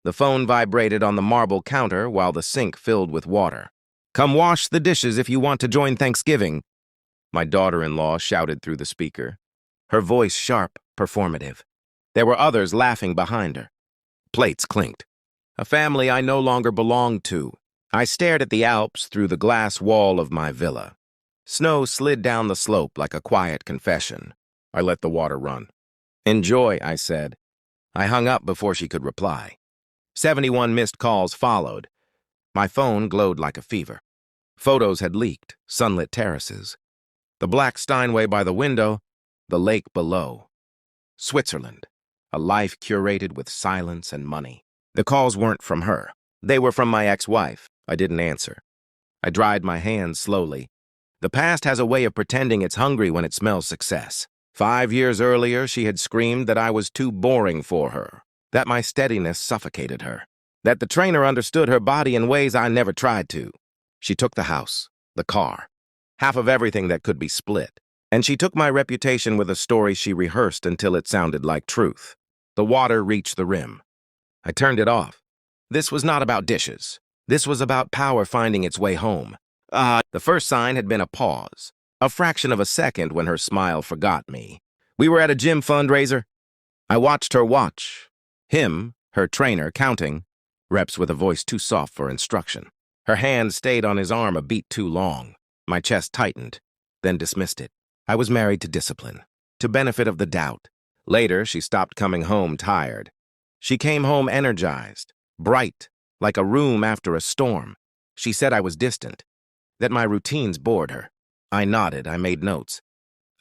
The phone vibrated on the marble counter while the sink filled with water. "Come wash the dishes if you want to join Thanksgiving," my daughter-in-law shouted through the speaker. Her voice sharp, performative. There were others laughing behind her. Plates clinked. A family I no longer belonged to. I stared at the Alps through the glass wall of my villa. Snow slid down the slope like a quiet confession. I let the water run. "Enjoy," I said. I hung up before she could reply. 71 missed calls followed. My phone glowed like a fever. Photos had leaked, sunlit terraces. The black Steinway by the window, the lake below. Switzerland, a life curated with silence and money. The calls weren't from her. They were from my ex-wife. I didn't answer. I dried my hands slowly. The past has a way of pretending it's hungry when it smells success. 5 years earlier, she had screamed that I was too boring for her, that my steadiness suffocated her, that the trainer understood her body in ways I never tried to. She took the house, the car, half of everything that could be split, and she took my reputation with a story she rehearsed until it sounded like truth. The water reached the rim. I turned it off. This was not about dishes. This was about power finding its way home. The first sign had been a pause, a fraction of a second when her smile forgot me. We were at a gym fundraiser. I watched her watch. Him, her trainer, counting. Reps with a voice too soft for instruction. Her hand stayed on his arm a beat too long. My chest tightened, then dismissed it. I was married to discipline, to benefit of the doubt. Later, she stopped coming home tired. She came home energized, bright, like a room after a storm. She said I was distant, that my routines bored her. I nodded, I made notes.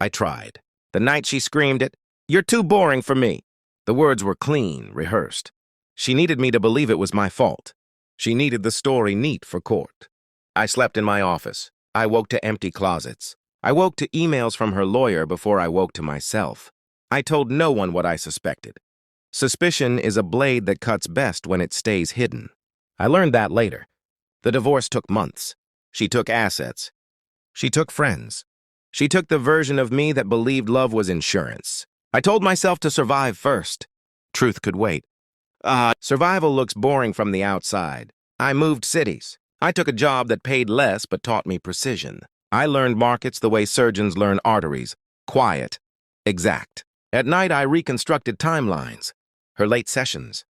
I tried. The night she screamed it, "You're too boring for me." The words were clean, rehearsed. She needed me to believe it was my fault. She needed the story neat for court. I slept in my office. I woke to empty closets. I woke to emails from her lawyer before I woke to myself. I told no one what I suspected. Suspicion is a blade that cuts best when it stays hidden. I learned that later. The divorce took months. She took assets. She took friends. She took the version of me that believed love was insurance. I told myself to survive first. Truth could wait. Survival looks boring from the outside. I moved cities. I took a job that paid less but taught me precision. I learned markets the way surgeons learn arteries. Quiet. Exact. At night, I reconstructed timelines. Her late sessions.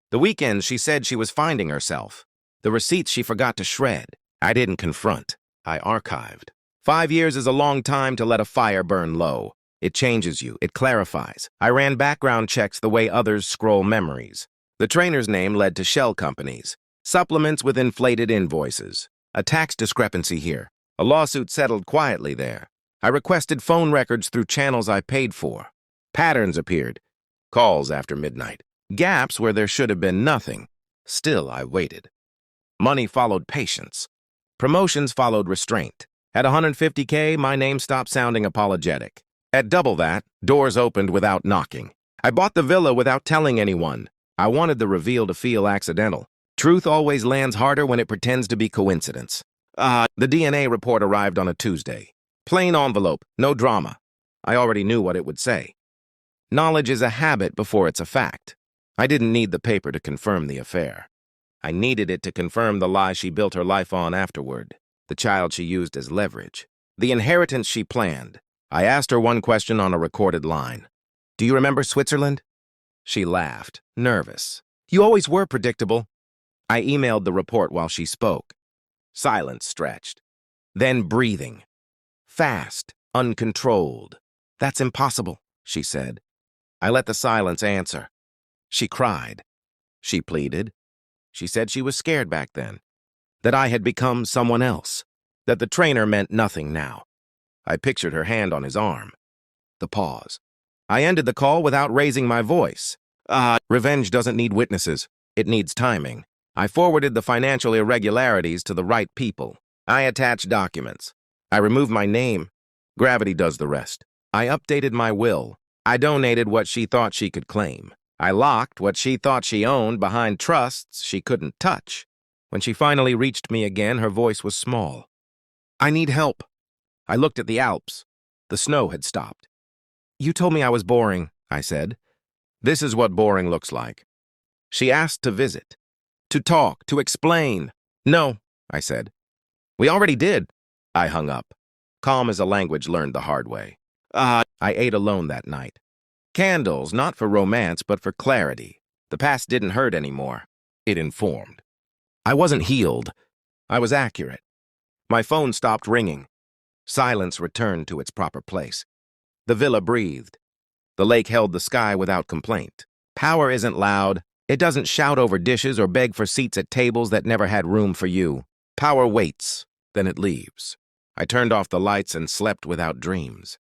The weekends, she said she was finding herself. The receipts she forgot to shred. I didn't confront. I archived. 5 years is a long time to let a fire burn low. It changes you. It clarifies. I ran background checks the way others scroll memories. The trainer's name led to shell companies. Supplements with inflated invoices. A tax discrepancy here. A lawsuit settled quietly there. I requested phone records through channels I paid for. Patterns appeared. Calls after midnight. Gaps where there should have been nothing. Still, I waited. Money followed patience. Promotions followed restraint. At 150K, my name stopped sounding apologetic. At double that, doors opened without knocking. I bought the villa without telling anyone. I wanted the reveal to feel accidental. Truth always lands harder when it pretends to be coincidence. The DNA report arrived on a Tuesday. Plain envelope, no drama. I already knew what it would say. Knowledge is a habit before it's a fact. I didn't need the paper to confirm the affair. I needed it to confirm the lie she built her life on afterward, the child she used as leverage, the inheritance she planned. I asked her one question on a recorded line. "Do you remember Switzerland?" She laughed, nervous. "You always were predictable." I emailed the report while she spoke. Silence stretched. Then breathing. Fast, uncontrolled. "That's impossible," she said. I let the silence answer. She cried. She pleaded. She said she was scared back then, that I had become someone else, that the trainer meant nothing now. I pictured her hand on his arm. The pause. I ended the call without raising my voice. Revenge doesn't need witnesses. It needs timing. I forwarded the financial irregularities to the right people. I attached documents. I removed my name. Gravity does the rest. I updated my will. I donated what she thought she could claim. I locked what she thought she owned behind trusts she couldn't touch. When she finally reached me again, her voice was small. "I need help." I looked at the Alps. The snow had stopped. "You told me I was boring," I said. "This is what boring looks like." She asked to visit, to talk, to explain. No, I said. We already did. I hung up. Calm is a language learned the hard way. I ate alone that night. Candles, not for romance, but for clarity. The past didn't hurt anymore. It informed. I wasn't healed. I was accurate. My phone stopped ringing. Silence returned to its proper place. The villa breathed. The lake held the sky without complaint. Power isn't loud. It doesn't shout over dishes or beg for seats at tables that never had room for you. Power waits, then it leaves. I turned off the lights and slept without dreams.